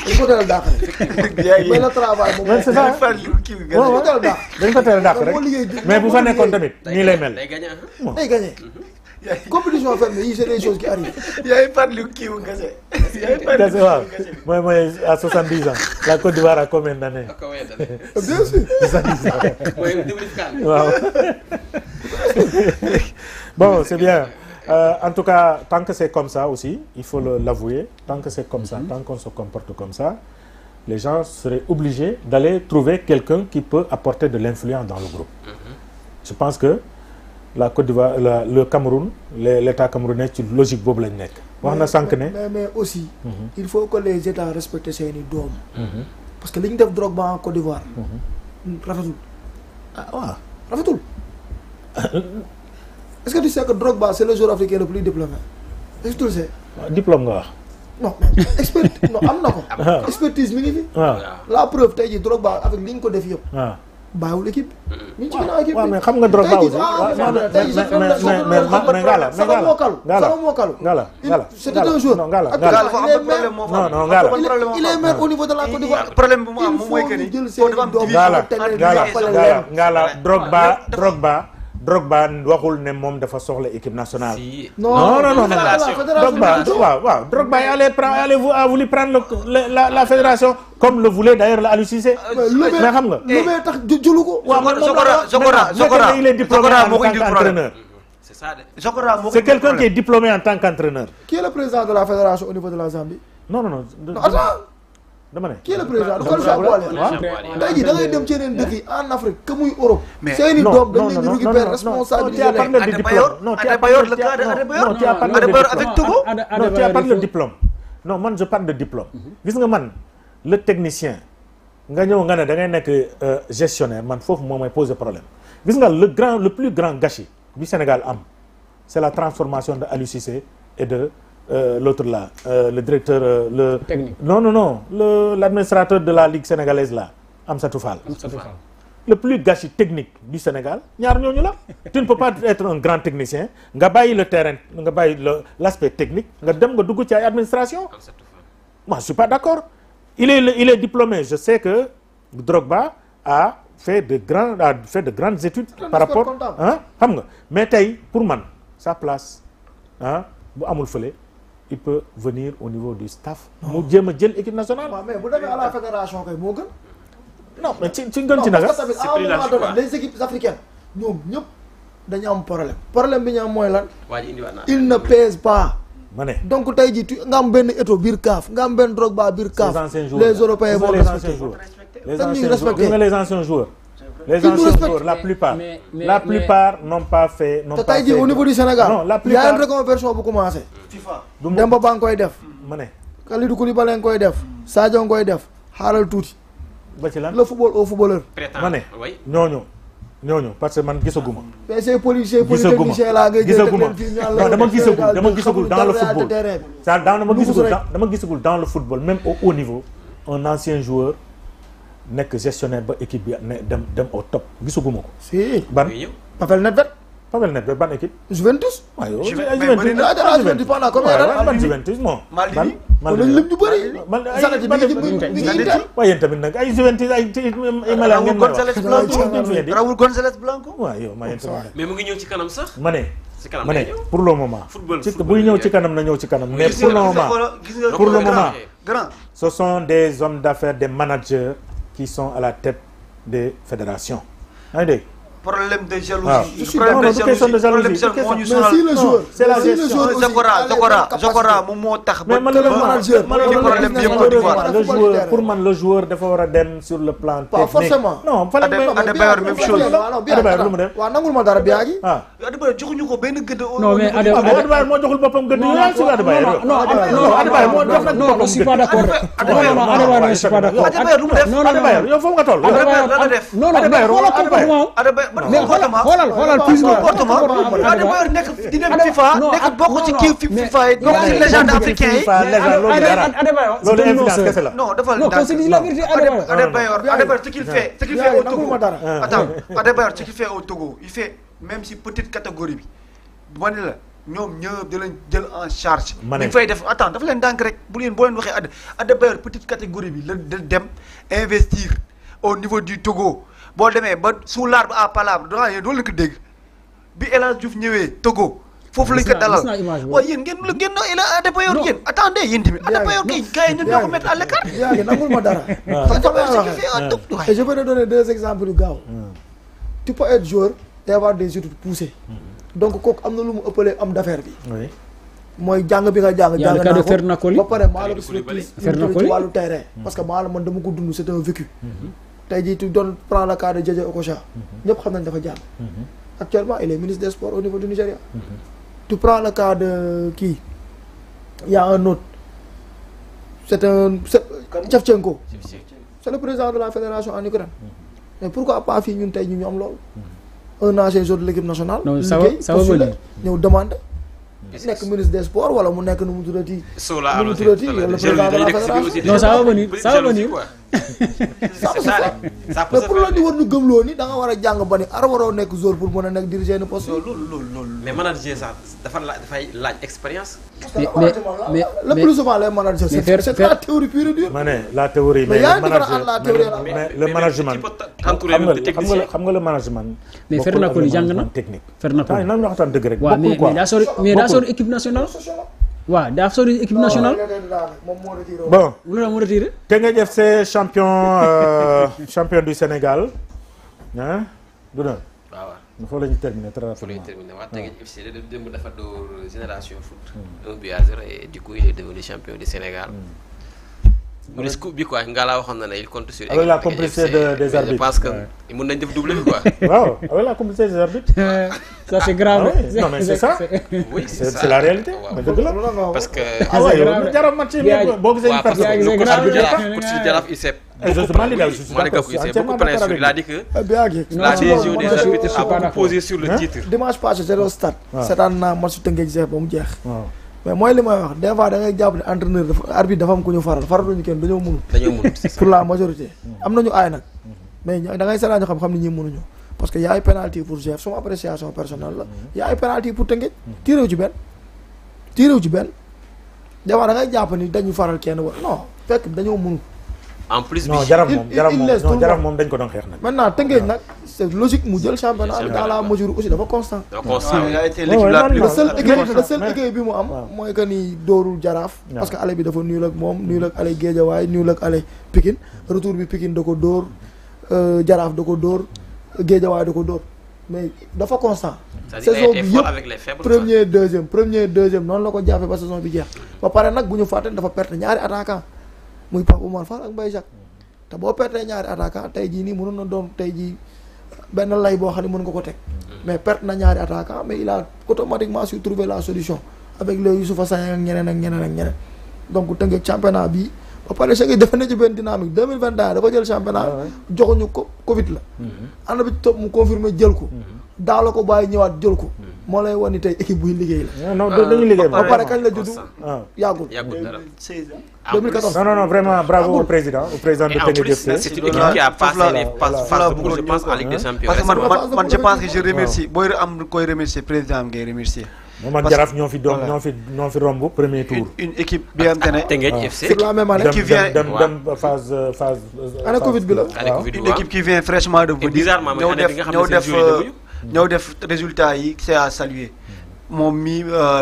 dañ ko teel a daax rek. mais le travail moom c'est ça dañ ko teel a daax. dañ ko teel a daax rek mais bu fa nekkoon tamit nii lay mel. day gagné day gagné. compétition fermée yi c'est des choses qui arrivent. yaay farlu kii wu Gase. Gase waaw mooy à 70 ans la Côte d'Ivoire a combien d'années. bien sûr. 70 ans. mooy déglu waaw. Bon c'est bien. En tout cas, tant que c'est comme ça aussi, il faut l'avouer, tant que c'est comme ça, tant qu'on se comporte comme ça, les gens seraient obligés d'aller trouver quelqu'un qui peut apporter de l'influence dans le groupe. Je pense que la Côte d'Ivoire, le Cameroun, l'État camerounais, c'est une logique boobu lañ nekk. wax na sànq ne. mais aussi. il faut que les États respectent seeni doom. parce que li ñu def Drogba en Côte d'Ivoire. rafetul. ah waaw rafetul. Est-ce que tu sais que Drogba c'est le joueur africain le plus diplômé? Est-ce que tu le sais? Diplôme nga wax. non non am na ko. expertise mi ngi fi. waaw la preuve tey jii Drogba avec li ñu ko def yëpp. waaw bàyyiwul équipe. mi ngi ci ginnaaw équipe bi. waaw mais xam nga Drogba aussi. mais Ngala c'était un joueur. non Ngala il est maire au niveau de la Côte d'Ivoire. problème bu mu am moom mooy que ni Drogba waxul ne moom dafa soxla équipe nationale. non Drogba a voulu prendre la fédération comme le voulait d'ailleurs la Aliou Cissé. mais xam nga. lu may tax jëlu ko. Zokora il est diplômé en tant qu'entraîneur. c'est ça de. C'est quelqu'un qui est diplômé en tant qu'entraîneur. Qui est le président de la fédération au niveau de la Zambie? non attends. dama ne. Qui est le président du Khalifa Koulibaly? tey jii da ngay dem ci yeneen dëkk yi en Afrique que muy Europe. seeni doom dañ leen di récupérer responsabilité. Non, tu as parlé de diplôme. Non, man je parle de diplôme. Gis nga man le technicien nga ñëw nga ne da ngay nekk gestionnaire man foofu moo may poser problème. Gis nga le plus grand gâchis du Sénégal am c'est la transformation de Aliou Cissé et de l'autre là, le directeur, le technique. Non, l'administrateur de la Ligue sénégalaise là, Amsatou Fall. Le plus gâchis technique du Sénégal, ñaar ñooñu la. Tu ne peux pas être un grand technicien, nga bàyyi le terrain, nga bàyyi l'aspect technique, nga dem nga dugg ci ay administration. Moi, je suis pas d'accord. Il est diplômé. Je sais que Drogba a fait de grandes études par rapport, hein, xam nga. Mais tey pour man sa place, hein, bu amul fële. Il peut venir au niveau du staff. mu jéem a jël équipe nationale. waaw mais bu demee à la fédération kay moo gën. non mais ci gën ci naka. parce que tamit à un moment donné les équipes africaines ñoom ñëpp dañu am problème. problème bi ñu am mooy lan. il ne pèse pas. ma ne donc tey jii nga am benn Eto'o biir CAF nga am benn Drogba biir CAF. les Européens vont respecter. les anciens joueurs. Les anciens joueurs, la plupart n'ont pas fait. te tey jii au niveau du Sénégal. non la y a plupart une reconversion bu commencé. FIFA. Demba Ba nga koy def. ma ne. Kalidou Koulibaly nga koy def. Sadio nga koy def xaaral tuuti. ba ci lan le football au footballeur. ma ne ñooñu parce que man gisaguma. mais ces polytechniciens là ngay jël non dama gisagul dans le football. dama gisagul dans le football même au haut niveau un ancien joueur. nekk gestionnaire ba équipe bi ne dem au top gisuguma ko. si ban Pavel Nedved ban équipe. Juventus. waaw Juventus pendant combien d'années. ban Juventus non. man lim ñu bëri. man waaye yéen tamit nag ay Juventus ay mala ngeen may wax. Raúl González Blanco. waaw yow ma yéen tamit. mais mu ngi ñëw ci kanam sax. ma ne ma ne pour le moment ci buy ñëw ci kanam na ñëw ci kanam mais pour le moment pour le moment ce sont des hommes d'affaires des managers qui sont à la tête des fédérations yaa ngi dégg problème de jalousie. problème de jalousie moo ñu sonal. c'est la gestion. Zokora moom moo tax. mais malheureusement pour man le joueur dafa war a dem sur le plan technique. pas forcément. non Adebayor même chose. Adebayor lu mu def. waaw nangul ma dara Biagui. Adebayor joxuñu ko benn gëdd. non mais Adebayor moo joxul boppam gëdd. non Adebayor moo jox nag boppam. non je suis pas d'accord. non Adebayor je suis pas d'accord. Adebayor lu mu def. non Adebayor yow foofu nga toll. Adebayor la def. non xoolal plus comportement Adebayor nekk di dem FIFA nekk bokk ci kii FIFA yi bokk ci légende africain yi loolu influence kese la non dafa Adebayor ce qu'il fait au Togo attends Adebayor ce qu'il fait au Togo il fait même si petite catégorie bi ma ne la ñoom ñëpp di leen jël en charge ñu fay def attends dafa leen dànk rek boo leen waxee Adebayor petite catégorie bi la dem investir au niveau du Togo boo demee ba sous l'arbre à palabre doo leen ko dégg bi El Hadj Diouf ñëwee Togo foofu lañ ko dalal waaye yéen ngeen la génn Adebayor yéen attendez yéen tamit Adebayor kay gars yi ñun ñoo ko mettre à l'écart. yaa ngi nangul ma dara. et je vais te donner 2 exemples yu gaaw. tu peux être joueur et avoir des études poussées. donc kooku am na lu mu ëppalee am d'affaire bi. mooy jàng bi nga jàng naa ko ba pare maa la gis ci wàllu terrain. parce que maa la man dama ko dund c'est un vécu. tey jii tu doon prendre le cas de Jeje Okocha ñëpp xam nañ dafa jàng actuellement il est ministre des sports au niveau du Nigeria. tu prends le cas de kii y a un autre c'est Shevchenko c'est le président de la fédération en Ukraine mais pourquoi pas fii ñun tey ñu am loolu un ancien joueur de l'équipe nationale liggéey postulé ñëw demandé nekk ministre des sports wala mu nekk nu mu tuddati le président de la fédération non ça va venir mais pour loolu di war ñu gëmloo ni da nga war a jàng ba ni ar waroo nekk joueur pour mën a nekk diriger ni poste loolu mais manager sax dafay laaj expérience mais le plus souvent les managers c'est la théorie pure et dure ma ne la théorie mais le management xam nga le management mais fer na ko ni jàng na technique fer na ko nan ñu waxtaan dëgg rek waaw mais daa sori équipe nationale waaw daa sori équipe nationale bon lu la mu retiré Teungueth FC champion du Sénégal ah du na waaw foofu la ñu terminé très rapidement waaw Teungueth FC démb dafa door Génération Foot 1-0 et du coup il est devenu champion du Sénégal mu des coupe bi quoi nga laa waxoon na ne il compte sur avec la complicité des arbitres je pense que mën nañ def double bi quoi waaw avec la complicité des arbitres ça c'est grave non mais c'est ça oui c'est la réalité mais dëgg la parce que jaram match boo gisee une personne coach Jaraaf il s'est justement li daal il s'est beaucoup plaint sur il a dit que la décision des arbitres a beaucoup posé sur le titre dimanche passé c'est au stade seetaan naa match Teungueth ba mu jeex mais mooy li may wax des fois da ngay jàpp ne entraîneur dafa arbitre dafa am ku ñu faraluñu kenn dañoo mënul pour la majorité am nañu aay nag mais da ngay seetaan ñu xam ni ñi mënuñu parce que y a ay penalty pour Jeff sama appréciation personnelle la y a ay penalty pour Teungueth tiréew ci benn des fois da ngay jàpp ni dañu faral kenn wa non fekk dañoo mënul en plus non jaram moom dañ ko doon xeex nag maintenant Teungueth nag c'est logique mu jël championnat bi dans la mesure aussi dafa constant le seul équipe bi mu am mooy que ni dóorul Jaraaf parce que ale bi dafa nul ak moom nul ak ale Guédiawaye nul ak ale Pikine retour bi Pikine da ko dóor Jaraaf da ko dóor Guédiawaye da ko dóor mais dafa constant saison bi yëpp premier deuxième noonu la ko jàppee ba saison bi jeex ba pare nag bu ñu fàtte dafa perte ñaari attaquant muy Pape Oumar Fall ak Mbaye Jacques te boo pertee ñaari attaquant tey jii nii mënoon na doon tey jii benn lay boo xam ne mën nga ko teg mais perte na ñaari attaquant mais il a automatiquement su trouvé la solution avec le Youssoupha Sagne ak ñeneen donc Teungueth championnat bi ba pare Teungueth dafa ne ci benn dynamique 2021 dafa jël championnat joxuñu ko Covid la ànd bi ci topp mu confirmé jël ko daaw la ko bàyyi ñëwaat jël ko moo lay wan ni tey équipe buy liggéey la non dañuy liggéey ba pare kañ la judd yàggul 2014 non vraiment bravo au président de Teungueth FC c'est une équipe qui a passé les phases je pense en Ligue des Champions parce que man je pense que je remercie booy am koy remercier président am ngay remercier moom ak Jaraaf ñoo fi romb premier tour une équipe bi am te ne Teungueth FC c'est la même année qui vient dem phase année Covid bi la une équipe qui vient fraîchement de venir ñëw def résultat yi c'est à saluer moom mi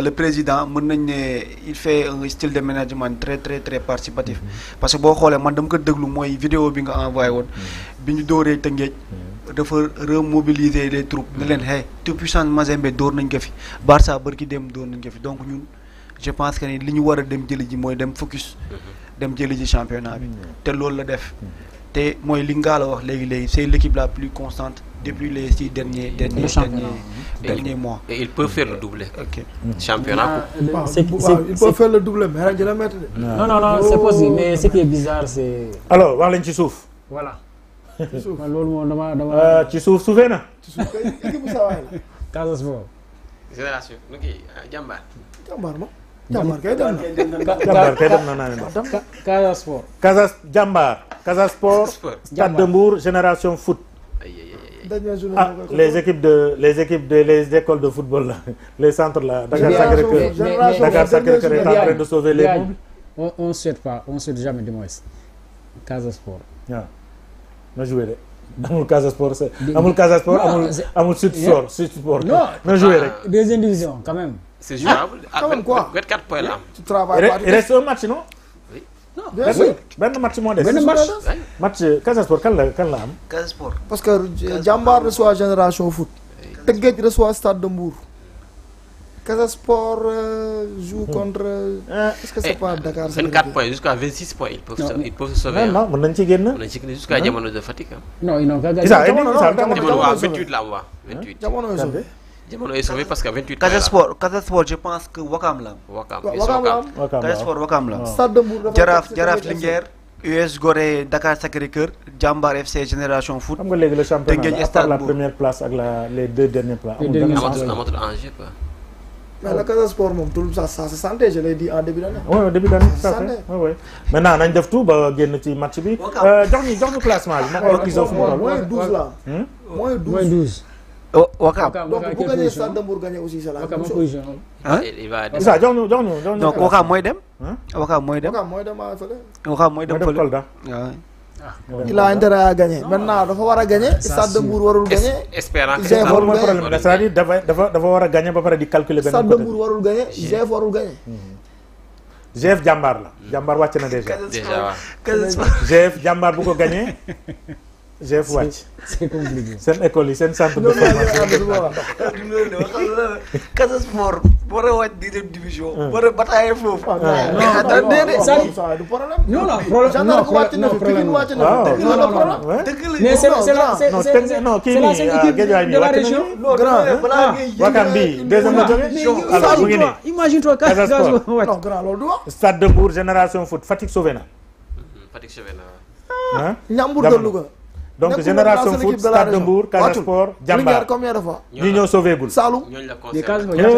le président mën nañ ne il fait un style de management très très très participatif parce que boo xoolee man dama ko déglu mooy vidéo bi nga envoyé woon bi ñu dóoree Tëngéej dafa remobiliser les troupes ne leen hey tout puissance Mazembe dóor nañ ko fi Barça bërki dem dóor nañ ko fi donc ñun je pense que ni li ñu war a dem jëli ji mooy dem focus dem jëli ji championnat bi te loolu la def te mooy li nga la wax léegi c'est l'équipe la plus constante depuis les 6 derniers mois. Et il peut faire le doublé. Ok. Championnat. il peut faire le doublé mais dina mettre. Non, c'est possible mais ce qui est bizarre c'est. alors wax lañ ci suuf. voilà. ci suuf man loolu moom dama. ci suuf suufee na. ci suuf kay équipe bu sawaay la. Casa Sport. génération nu kii jàmbaar. jàmbaar ma. jàmbaar kay dem na. jàmbaar kay dem na naa ne. Casa Sport. jàmbaar. Casa Sport. Stade de Mbour Génération Foot. Les équipes les écoles de football là, les centres là, Dakar Sacré-Cœur est en train de sauver les meubles. On souhaite jamais du moins. Casa Sport. waaw na joué de amul Casa Sport amul Sud Sport. non na joué rek. Deuxième division quand même. C'est jouable. Quand même quoi. 24 points là. Tu travailles pas. Il reste un match non. Bien sûr. benn match moo des. benn match Casa Sport kan la am. Casa Sport. Parce que Jambar reçoit Génération Foot. Teungueth reçoit Stade de Mbour. Casa Sport joue contre. Est-ce que c'est pas Dakar? 24 points jusqu'à 26 points ils peuvent se sauver. non mën nañ ci génn. mën nañ ci génn jusqu'à jamono de Fatick. non ils n'ont qu'à gagner. jamono waaw 28 la am waaw 28. jamono sauvé. jamono est sauvé parce que 28. Casa Sport je pense que Wakam la. Wakam Casa Sport Wakam la. Stade de Mbour Jaraaf Linguère. US Gorée Dakar Sacré-Cœur Jambar FC Génération Foot. xam nga léegi le championnat à part la première place ak les deux derniers places. amatul enjeu quoi. mais la Casa Sport moom tout ça se sentait je l'ai dit en début d'année. oui début d'année ça fait oui. maintenant nañ def tout ba génn ci match bi. jox ñu classement bi ma xool kii fu mu toll. moins 12 là. moins 12. Wakam. donc bu gagné Stade de Mbour gagné aussi c'est la même chose. il va ça jox ñu donc Wakam mooy dem. Wakam mooy dem. Wakam mooy dem fële. Kolda. Il a intérêt à gagner maintenant dafa war a gagner Stade de Mbour warul gagner. espérant que GF warul mooy gagner. problème c'est-à-dire dafa war a gagner ba pare di calculer benn côté. Stade de Mbour warul gagner GF warul gagner. GF jàmbaar la jàmbaar wàcc na déjà. déjà GF jàmbaar bu ko gagné GF wàcc. c'est compliqué. seen école yi seen centre de formation. Casa Sport war a wàcc deuxième division. war a batailler foofu. ça du problème. non problème na fi Pikine wàcc na fi non problème. mais c'est non kii la nii seule équipe Guédiawaye mi de la wàcc région. Wakam bi deuxième la jógee. alors mu ngi nii. Imagine-toi Casa Sport. non grand loolu du wax. Stade de Mbour Génération Foot Fatick sauvé na. Fatick sauvé na. Ñambur de Louga. donc Génération Foot Stade de Mbour Casa Sport Jambar combien de fois. ñi ñoo sauvé gul. Saloum. ñooñu la des cases concerné.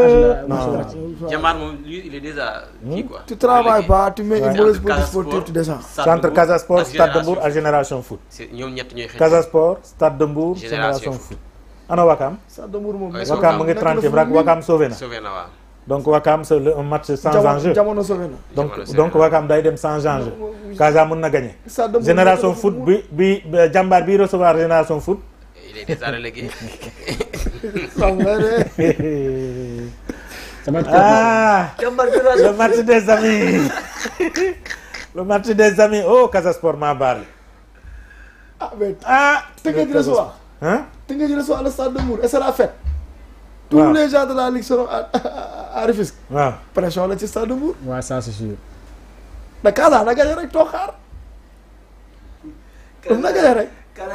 Jambar moom lui il est déjà kii quoi. Tu travailles pas, tu mets une mauvaise position sportive, tu descends. Centre Casa Sport Stade de Mbour ak Génération Foot. ñoom ñett ñooy xëy. Casa Sport Stade de Mbour Génération Foot. ana Wakam. Stade de Mbour moom. Wakam mu ngi 30e rak Wakam sauvé na. sauvé na waaw. donc Wakam c'est un match sans enjeu. jamono sauvé na. donc Wakam day dem sans enjeu. Casa mën na gagner. Génération Foot bi Jambar bi recevoir Génération Foot. il est déjà relégué. Le match des amis. Le match des amis. Oh, Casa Sport m'a parlé. Teungueth reçoit. Teungueth reçoit le Stade de Mbour et c'est la fête. Tous les gens de la Ligue seront à Rufisque. waaw pression la ci Stade de Mbour. waaw ça c'est sûr. da Casa na gagné rek toog xaar. na gagné rek.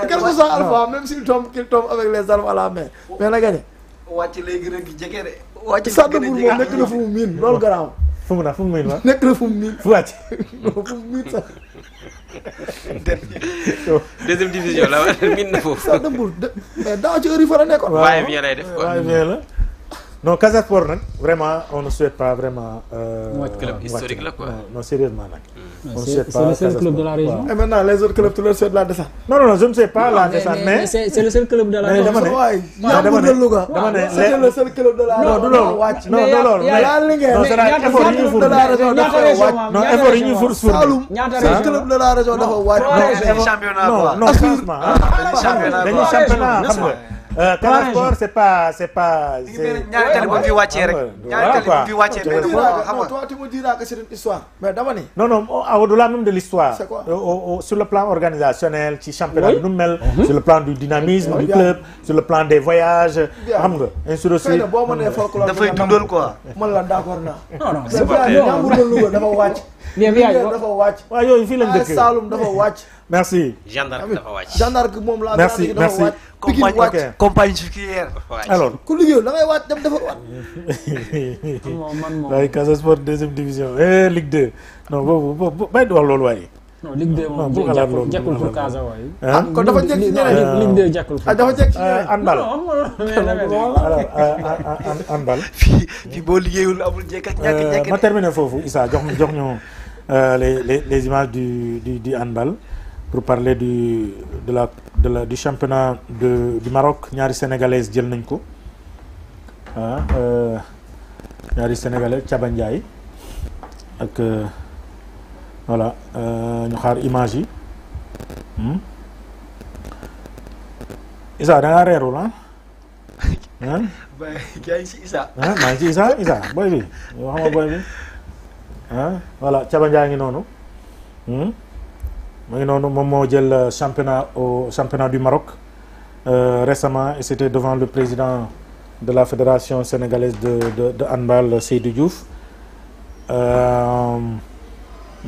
quel que soit Alpha même s'il tombe avec les armes à la main mais na gagné. wàcc léegi rek jege de. wàcc Stade de Mbour moom nekk na fu mu miin loolu garaaw. fu mu miin wa nekk na fu mu miin. fu wàcc. fu mu miin sax. deuxième division la miin na foofu. Stade de Mbour mais daaw ci heure yi fa la nekkoon. waaye bien lay def quoi. waaye bien la. non Casa Sport nag vraiment on ne souhaite pas vraiment. club historique là quoi. non sérieusement nag. on ne souhaite c'est pas le seul club de la région. et maintenant les autres clubs tu leur souhaites la descente. non je ne sais pas la descente mais c'est le seul club de la région. dama ne waay dama ne Louga. dama ne c'est le seul club de la région. non du loolu non du loolu yaa Linguère. non c'est effort yi ñuy fourni de la région dafa wàcc. non effort yi ñuy fourni Saloum. seul club de la région dafa wàcc. championnat quoi. non franchement dañuy championnat xam nga Casa Sport c'est pas. ñaari tali bu fi wàccee rek. ñaari tali bu fi wàccee mais xam nga. toi tu me diras que c'est une histoire mais dama ni. non au-delà même de l'histoire. C'est quoi? Sur le plan organisationnel ci championnat bi nu mel. sur le plan du dynamisme du club. sur le plan des voyages. xam nga ainsi de suite. xëy na boo mënee folklore dafay dundal quoi. man la d'accord naa. non c'est vrai Ndiambour la Louga dafa wàcc. Linguère dafa wàcc. waaw yooyu fii lañ dëkk. Saloum dafa wàcc. merci. gendarme dafa wàcc. gendarme moom la. merci dafa wàcc. Pikine wàcc. compagnie sucrière. alors. ku liggéeyul da ngay wàcc dem defar waat. waaye Casa Sport deuxième division Ligue 2 non boobu bay di wax loolu waaye. non Ligue 2 moom jekkul pour Casa waaye. kon dafa jekk ci ñeneen Ligue 2 jekkul pour. dafa jekk ci ñeneen. Handball alors Handball. fii boo liggéeyul amul jekk ak ñàkk jekk. ma terminer foofu Issa jox ñu les images du handball pour parler du championnat du Maroc ñaari sénégalaises jël nañ ko ñaari sénégalais Thiaba Ndiaye ak voilà ñu xaar image yi Issa da ngaa reerul ah. yaa ngi si Issa. maa ngi ci Issa boy bi yoo xam nga boy bi voilà Thiaba Ndiaye ngi noonu. mu ngi noonu moom moo jël championnat du Maroc récemment et c'était devant le président de la fédération sénégalaise de handball Seydou Diouf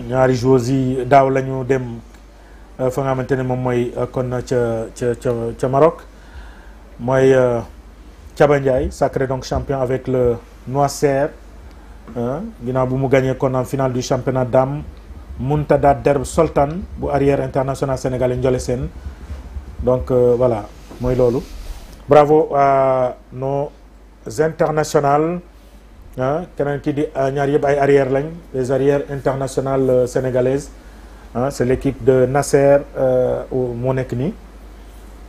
ñaari joueurs yi daaw la ñu dem fa nga xamante ne moom mooy kon ca Maroc mooy Thiaba Ndiaye sacré donc champion avec le Noissair ginnaaw bu mu gagné kon en finale du championnat dames Muntada Derb Sultan bu arrière international sénégalais Ndiolé Sène donc voilà mooy loolu bravo à nos internationales keneen kii di ñaar yëpp ay arrière lañ les arrières internationales sénégalaises c'est l'équipe de Nasser moo nekk nii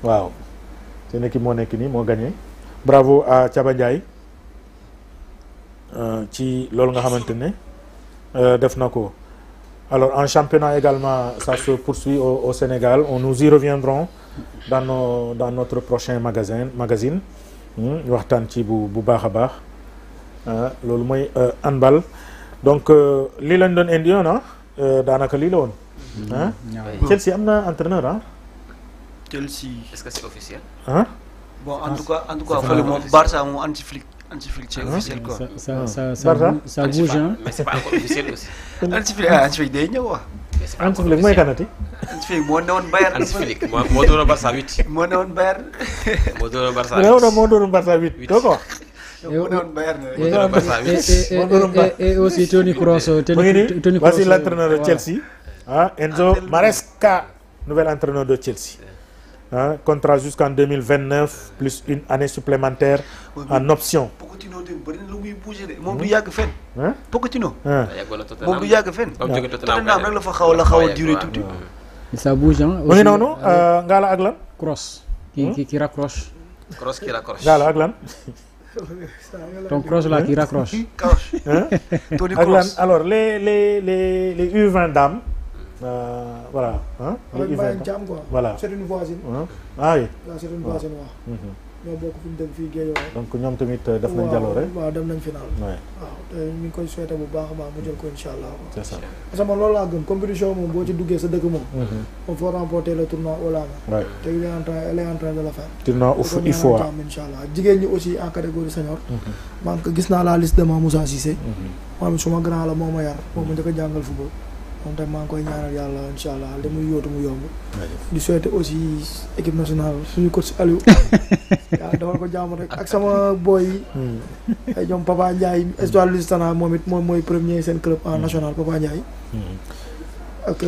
waaw seen équipe moo nekk nii moo gagné bravo à Thiaba Ndiaye ci loolu nga xamante ne def na ko. Alors en championnat également ça se poursuit au Sénégal nous y reviendrons dans notre prochain magazine waxtaan ci bu baax a baax loolu mooy handball donc lii lañ doon indi woon daanaka lii la woon Chelsea am na entraîneur Chelsea est-ce que c'est officiel? bon en tout cas fële moom Barça moom anti-flic c'est officiel quoi. ça bouge mais c'est pas encore officiel aussi. anti-flic day ñëw wax. anti-flic mooy kanati. anti-flic moo newoon Bayern. anti-flic moo doon Barça 8. moo newoon Bayern. moo doon Barça 8 moo doon Barça 8 doo ko wax. moo newoon Bayern. moo doon Barça 8. et aussi Toni Kroos. Voici l'entraîneur de Chelsea. Enzo Maresca nouvel entraîneur de Chelsea. Contrat jusqu'en 2029 plus une année supplémentaire en option. Pochettino de bëri na lu muy bouger de moom du yàgg fenn. Pochettino. moom du yàgg fenn. Tottenham rek la fa xaw a durer tuuti. ça bouge mu ngi noonu Ngalla ak lan. Kroos qui raccroche. Kroos qui raccroche. Ngalla ak lan. donc Kroos là qui raccroche. Toni ak lan Kroos. alors les U20 dames. Voilà avec Mbaye Thiam quoi. Voilà. C'est une voisine. Ah oui. waaw c'est une voisine waaw. ñoo bokk fi ñu dem fii Guédiawaye. donc ñoom tamit def nañ jaloore. waaw dem nañ final. Ouais. waaw te ñu ngi koy souhaité bu baax a baax mu jël ko incha allah. C'est ça. parce que man loolu laa gëm compétition moom boo ci duggee sa dëkk moom. il faut remporter le tournoi Hollande. Ouais. te elle est en train de le faire. tournoi il faut incha allah jigéen ñi aussi en catégorie senior. man ko gis naa la liste de Moussa Cissé. moom suma grand la moo ma yar moom ma njëkk a jàngal football. moom tamit maa ngi koy ñaanal yàlla incha allah li muy yóotu mu yomb. di souhaiter aussi équipe nationale suñu coach Aliou. yàlla defal ko jàmm rek ak sama boy yi. ay ñoom Papa Ndiaye Espoir Lusitana moom it moom mooy premier seen club en national Papa Ndiaye. ak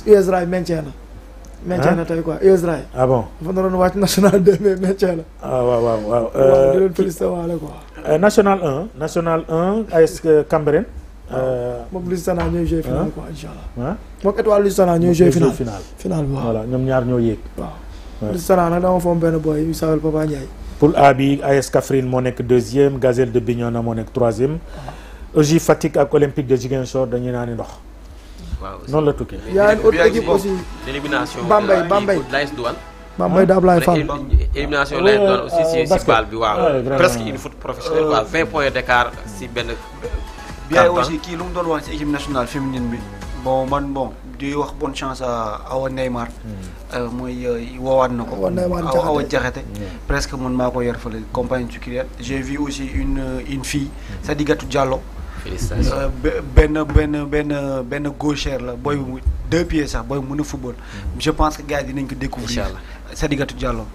US Rail maintien na. maintien na tey quoi US Rail. ah bon dafa naroon wàcc national 2 mais maintien na. ah waaw. waaw di leen félicité waale quoi. national 1 AS Cambérène. moom Lusitana ñooy joué final quoi incha allah. moom Étoile Lusitana ñooy joué final. final bi waaw voilà ñoom ñaar ñoo yéeg. waaw Lusitana nag dama foom benn boy yu sawel Papa Ndiaye. Poule A bi AS Kaffrine moo nekk deuxième Gazelle de Bignona moo nekk troisième. EJ Fatick ak Olympique de Ziguinchor dañuy naani ndox. waaw noonu la tukkee. y a une autre équipe aussi. l'élimination Bambey l'AS Douane. Bambey da Ablaye Fall. élimination lay doon aussi si baal bi waaw. presque une foot professionnelle quoi 20 points d'écart si benn. bien aussi kii lu mu doon wax ci équipe nationale féminine bi bon di wax bonne chance à Awa Neymar. mooy woowaat na ko. Awa Jaxate presque man maa ko yor fële compagnie sucrière. j'ai vu aussi une fille Sadigatou Diallo. félicitations benn gauchère la booy 2 pieds sax booy mën a football. je pense que gars yi dinañ ko découvrir. incha allah Sadigatou Diallo.